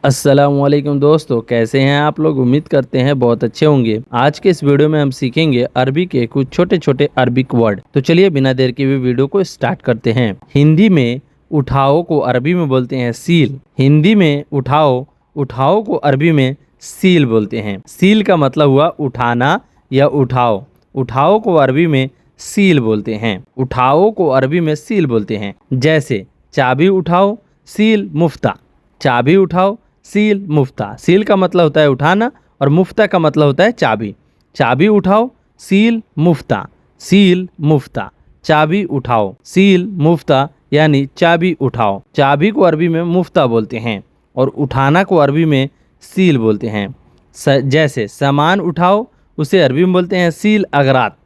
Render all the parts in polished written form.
अस्सलामुअलैकुम दोस्तों, कैसे हैं आप लोग। उम्मीद करते हैं बहुत अच्छे होंगे। आज के इस वीडियो में हम सीखेंगे अरबी के कुछ छोटे छोटे अरबिक वर्ड। तो चलिए बिना देर के भी वीडियो को स्टार्ट करते हैं। हिंदी में उठाओ को अरबी में बोलते हैं सील। हिंदी में उठाओ उठाओ को अरबी में सील बोलते हैं। सील का मतलब हुआ उठाना या उठाओ। उठाओ को अरबी में सील बोलते हैं। उठाओ को अरबी में सील बोलते हैं। जैसे चाबी उठाओ, सील मुफ्ता। चाबी उठाओ, सील मुफ्ता। सील का मतलब होता है उठाना और मुफ्ता का मतलब होता है चाबी। चाबी उठाओ, सील मुफ्ता। सील मुफ्ता, चाबी उठाओ, सील मुफ्ता यानी चाबी उठाओ। चाबी को अरबी में मुफ्ता बोलते हैं और उठाना को अरबी में सील बोलते हैं। जैसे सामान उठाओ, उसे अरबी में बोलते हैं सील अगरात।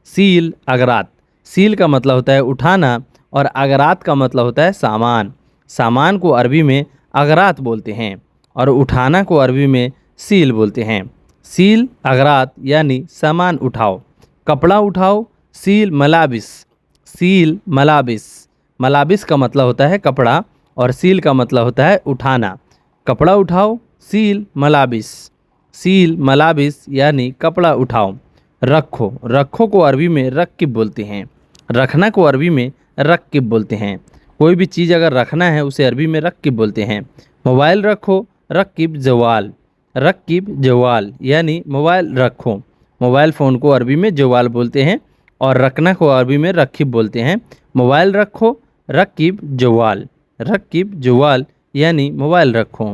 सील अगरात। सील का मतलब होता है उठाना और अगरात का मतलब होता है सामान। सामान को अरबी में अगरात बोलते हैं और उठाना को अरबी में सील बोलते हैं। सील अगरात यानी सामान उठाओ। कपड़ा उठाओ, सील मलाबिस। सील मलाबिस। मलाबिस का मतलब होता है कपड़ा और सील का मतलब होता है उठाना। कपड़ा उठाओ, सील मलाबिस। सील मलाबिस यानी कपड़ा उठाओ। रखो, रखो को अरबी में रक्किब बोलते हैं। रखना को अरबी में रक्किब बोलते हैं। कोई भी चीज़ अगर रखना है उसे अरबी में रक्किब बोलते हैं। मोबाइल रखो, रक्किब जवाल। रक्किब जवाल यानी मोबाइल रखो। मोबाइल फ़ोन को अरबी में जवाल बोलते हैं और रखना को अरबी में रक्किब बोलते हैं। मोबाइल रखो, रक्किब जवाल। रक्किब जवाल यानी मोबाइल रखो।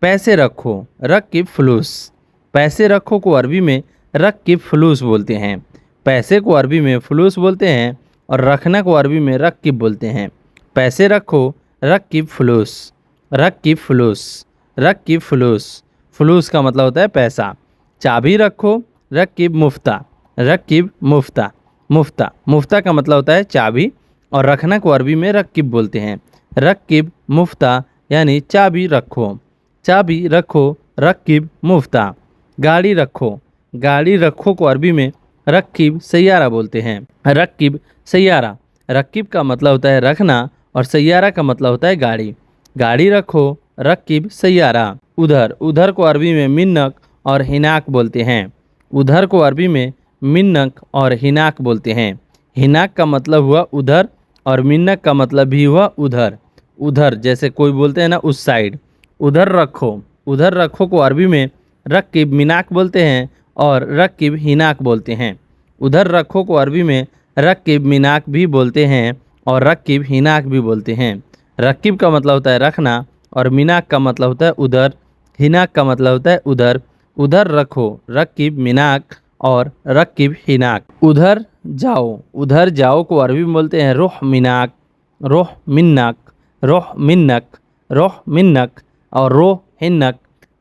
पैसे रखो, रक्किब फलूस। पैसे रखो को अरबी में रक्किब फलूस बोलते हैं। पैसे को अरबी में फलूस बोलते हैं और रखना को अरबी में रक्किब बोलते हैं। पैसे रखो, रक्किब फलूस। रक्किब फलूस। रक्किब फलूस। फलूस का मतलब होता है पैसा। चाबी रखो, रक्किब मुफ्ता। रक्किब मुफ्ता। मुफ्ता, मुफ्ता का मतलब होता है चाबी और रखना को अरबी में रक्किब बोलते हैं। रक्किब मुफ्ता यानी चाबी रखो। चाबी रखो, रक्किब मुफ्ता। गाड़ी रखो, गाड़ी रखो को अरबी में रक्किब सैयारा बोलते हैं। रक्किब सैयारा। रक्किब का मतलब होता है रखना और सैयारा का मतलब होता है गाड़ी। गाड़ी रखो, रक्किब सैयारा। उधर, उधर को अरबी में मिन्नक और हिनाक बोलते हैं। उधर को अरबी में मिन्नक और हिनाक बोलते हैं। हिनाक का मतलब हुआ उधर और मिन्नक का मतलब भी हुआ उधर। उधर जैसे कोई बोलते हैं ना उस साइड। उधर रखो, उधर रखो को अरबी में रक्किब मिनाक बोलते हैं और रक्किब हिनाक बोलते हैं। उधर रखो को अरबी में रक्किब मिनाक भी बोलते हैं और रक्किब हिनाक भी बोलते हैं। रक्किब का मतलब होता है रखना और मिनाक का मतलब होता है उधर। हिनाक का मतलब होता है उधर। उधर रखो, रक्किब मिनाक और रक्किब हिनाक। उधर जाओ, उधर जाओ को अरबी में बोलते हैं रोह मिनाक। रोह मिन्नक। रोह मिन्नक। रोह मिन्नक और रोह हिन्नक।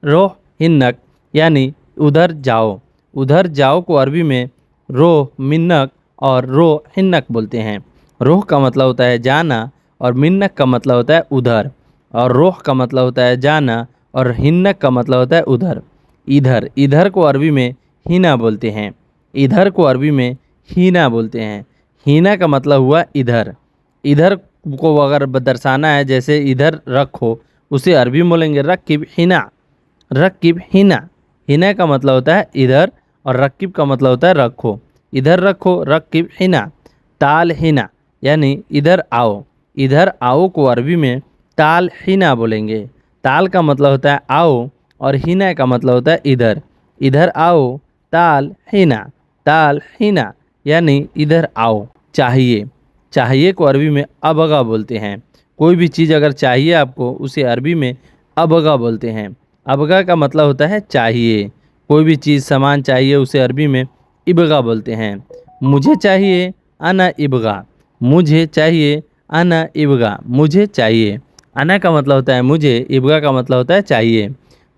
रोह हिन्नक यानी उधर जाओ। उधर जाओ को अरबी में रोह मिन्नक और रोह हिन्नक बोलते हैं। रोह का मतलब होता है जाना और मिन्नक का मतलब होता है उधर और रोह का मतलब होता है जाना और हिन्नक का मतलब होता है उधर। इधर, इधर को अरबी में हीना बोलते हैं। इधर को अरबी में हीना बोलते हैं। हीना का मतलब हुआ इधर। इधर को अगर दर्शाना है जैसे इधर रखो, उसे अरबी में बोलेंगे रक्किब हिना। रक्किब हिना। हिना का मतलब होता है इधर और रक्किब का मतलब होता है रखो। इधर रखो, रक्किब हिना। ताल हिना यानी इधर आओ। इधर आओ को अरबी में ताल हिना बोलेंगे। ताल का मतलब होता है आओ और हिना का मतलब होता है इधर। इधर आओ, ताल हिना। ताल हिना यानी इधर आओ। चाहिए, चाहिए को अरबी में अबगा बोलते हैं। कोई भी चीज़ अगर चाहिए आपको उसे अरबी में अबगा बोलते हैं। अबगा का मतलब होता है चाहिए। कोई भी चीज़ सामान चाहिए उसे अरबी में इबगा बोलते हैं। मुझे चाहिए, अना इबगा। मुझे चाहिए, अना इबगा। मुझे चाहिए। अना का मतलब होता है मुझे, इबगा का मतलब होता है चाहिए।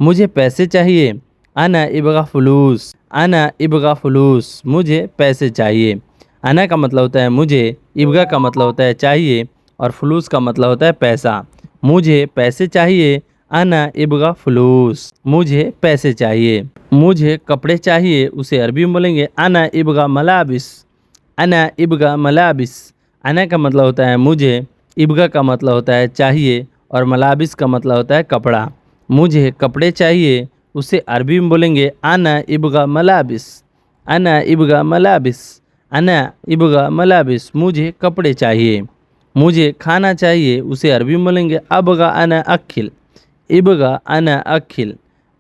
मुझे पैसे चाहिए, अना इबगा फलूस। अना इबगा फलूस। मुझे पैसे चाहिए। अना का मतलब होता है मुझे, इबगा का मतलब होता है चाहिए और फलूस का मतलब होता है पैसा। मुझे पैसे चाहिए, अना इबगा फलूस। मुझे पैसे चाहिए। मुझे कपड़े चाहिए, उसे अरबी में बोलेंगे अना इबगा मलाबिस। अना इबगा मलाबिस। अना का मतलब होता है मुझे, इबगा का मतलब होता है चाहिए और मलाबिस का मतलब होता है कपड़ा। मुझे कपड़े चाहिए उसे अरबी में बोलेंगे अना इबगा मलाबिस, अना इबगा मलाबिस, अना इबगा मलाबिस, मुझे कपड़े चाहिए। मुझे खाना चाहिए उसे अरबी में बोलेंगे अबगा अना अखिल, इबगा अना अखिल।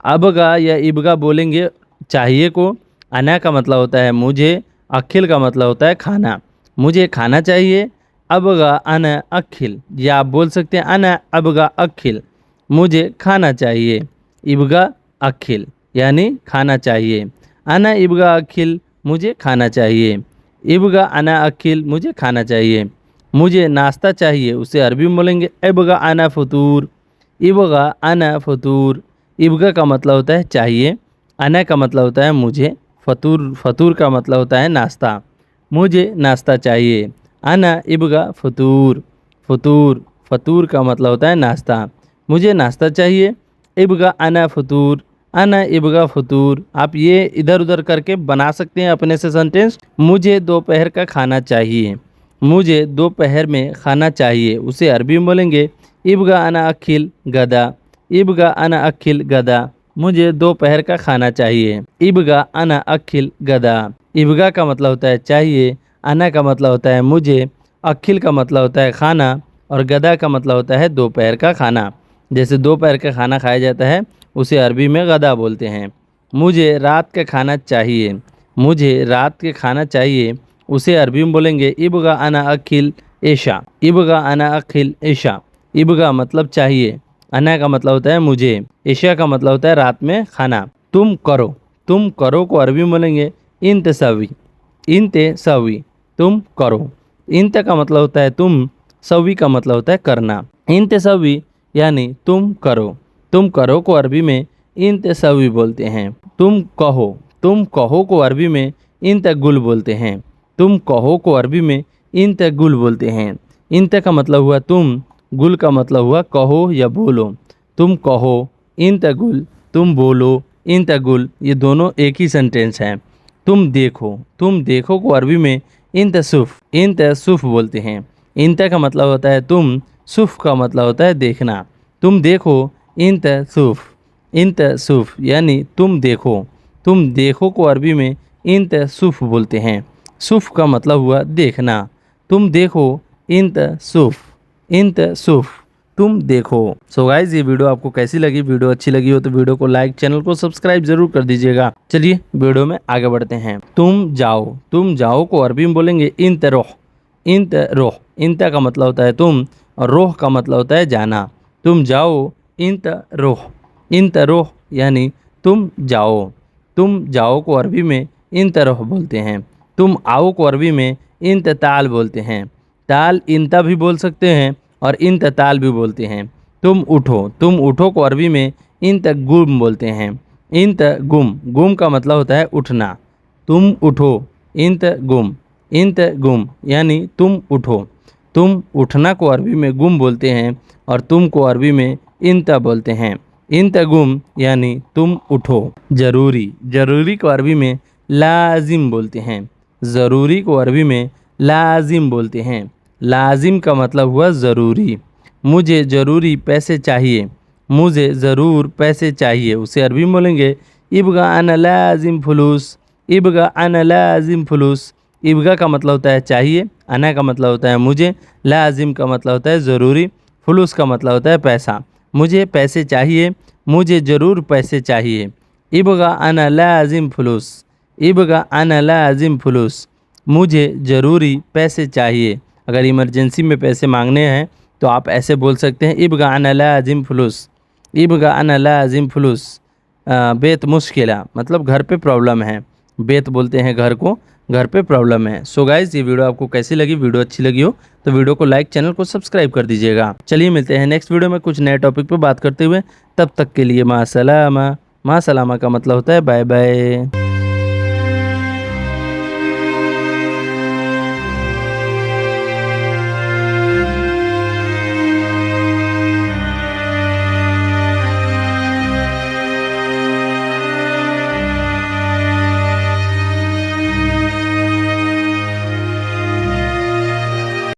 अबगा या इबगा बोलेंगे चाहिए को, अना का मतलब होता है मुझे, अखिल का मतलब होता है खाना। मुझे खाना चाहिए अबगा अना अखिल, या आप बोल सकते हैं अना अबगा अखिल, मुझे खाना चाहिए। इबगा अखिल यानी खाना चाहिए। अना इबगा अखिल, मुझे खाना चाहिए। इबगा अना अखिल, मुझे खाना चाहिए। मुझे नाश्ता चाहिए उसे अरबी में बोलेंगे इबगा अना फतूर, इबगा अना फतूर। इबगा का मतलब होता है चाहिए, अना का मतलब होता है मुझे, फतूर फतूर का मतलब होता है नाश्ता। मुझे नाश्ता चाहिए। अना इबगा फतूर, फतूर फतूर का मतलब होता है नाश्ता। मुझे नाश्ता चाहिए। इबगा अना फतूर, अना इबगा फतूर। आप ये इधर उधर करके बना सकते हैं अपने से सेंटेंस। मुझे दोपहर का खाना चाहिए, मुझे दोपहर में खाना चाहिए उसे अरबी में बोलेंगे इबगा अना अखिल गदा, इबगा अना अखिल गदा। मुझे दोपहर का खाना चाहिए। इबगा अना अखिल गदा। इबगा का मतलब होता है चाहिए, अना का मतलब होता है मुझे, अखिल का मतलब होता है खाना, और गदा का मतलब होता है दोपहर का खाना। जैसे दोपहर का खाना खाया जाता है उसे अरबी में गदा बोलते हैं। मुझे रात का खाना चाहिए, मुझे रात के खाना चाहिए उसे अरबी में बोलेंगे इबगा अना अखिल ऐशा, इबगा अना अखिल ऐशा। इबगा मतलब चाहिए, अना का मतलब होता है मुझे, ऐशा का मतलब होता है रात में खाना। तुम करो को अरबी में बोलेंगे इंत सवी, इंत सवी, तुम करो। इंत का मतलब होता है तुम, सवी का मतलब होता है करना। इंत सवी यानी तुम करो को अरबी में इंत सवी बोलते हैं। तुम कहो को अरबी में इंत गुल बोलते हैं। तुम कहो को अरबी में इंत गुल बोलते हैं। इंत का मतलब हुआ तुम, गुल का मतलब हुआ कहो या बोलो। तुम कहो इंत गुल, तुम बोलो इंत गुल, ये दोनों एक ही सेंटेंस हैं। तुम देखो को अरबी में इंत सुफ बोलते हैं। इंत का मतलब होता है तुम, सुफ का मतलब होता है देखना। तुम देखो इंत सुफ यानी तुम देखो को अरबी में इंत सुफ बोलते हैं। सुफ का मतलब हुआ देखना। तुम देखो इंत सुफ, तुम देखो। सो गाइज ये वीडियो आपको कैसी लगी? वीडियो अच्छी लगी हो तो वीडियो को लाइक, चैनल को सब्सक्राइब जरूर कर दीजिएगा। चलिए वीडियो में आगे बढ़ते हैं। तुम जाओ को अरबी में बोलेंगे इंत रोह, इंत रोह। इंत का मतलब होता है तुम, और रोह का मतलब होता है जाना। तुम जाओ इंत रोह, इंत रोह यानी तुम जाओ को अरबी में इंत रोह बोलते हैं। तुम आओ को अरबी में इंत ताल बोलते हैं। ताल इंता भी बोल सकते हैं और इंत ताल भी बोलते हैं। तुम उठो को अरबी में इंत गुम बोलते हैं। इंत गुम का मतलब होता है उठना। तुम उठो इंत गुम यानी तुम उठो। तुम उठना को अरबी में गुम बोलते हैं और तुम को अरबी में इंता बोलते हैं। इंत गुम यानी तुम उठो। जरूरी को अरबी में लाजिम बोलते हैं। ज़रूरी को अरबी में लाजिम बोलते हैं। लाजिम का मतलब हुआ ज़रूरी। मुझे ज़रूरी पैसे चाहिए, मुझे ज़रूर पैसे चाहिए उसे अरबी में बोलेंगे इबगा अना लाजिम फुलूस, इबगा अना लाजिम फुलूस। इबगा का मतलब होता है चाहिए, अना का मतलब होता है मुझे, लाजिम का मतलब होता है ज़रूरी, फुलूस का मतलब होता है पैसा। मुझे पैसे चाहिए, मुझे ज़रूर पैसे चाहिए। इबगा अना लाजिम फुलूस, इबगा अना लाजिम फुलूस, मुझे ज़रूरी पैसे चाहिए। अगर इमरजेंसी में पैसे मांगने हैं तो आप ऐसे बोल सकते हैं इबगा अना लाजिम फुलूस, इबगा अना लाजिम फुलूस। बेत मुश्किला मतलब घर पे प्रॉब्लम है, बेत बोलते हैं घर को, घर पे प्रॉब्लम है। सो गाइज ये वीडियो आपको कैसी लगी? वीडियो अच्छी लगी हो तो वीडियो को लाइक, चैनल को सब्सक्राइब कर दीजिएगा। चलिए मिलते हैं नेक्स्ट वीडियो में कुछ नए टॉपिक पे बात करते हुए। तब तक के लिए माँ सलामा। माँ सलामा का मतलब होता है बाय बाय।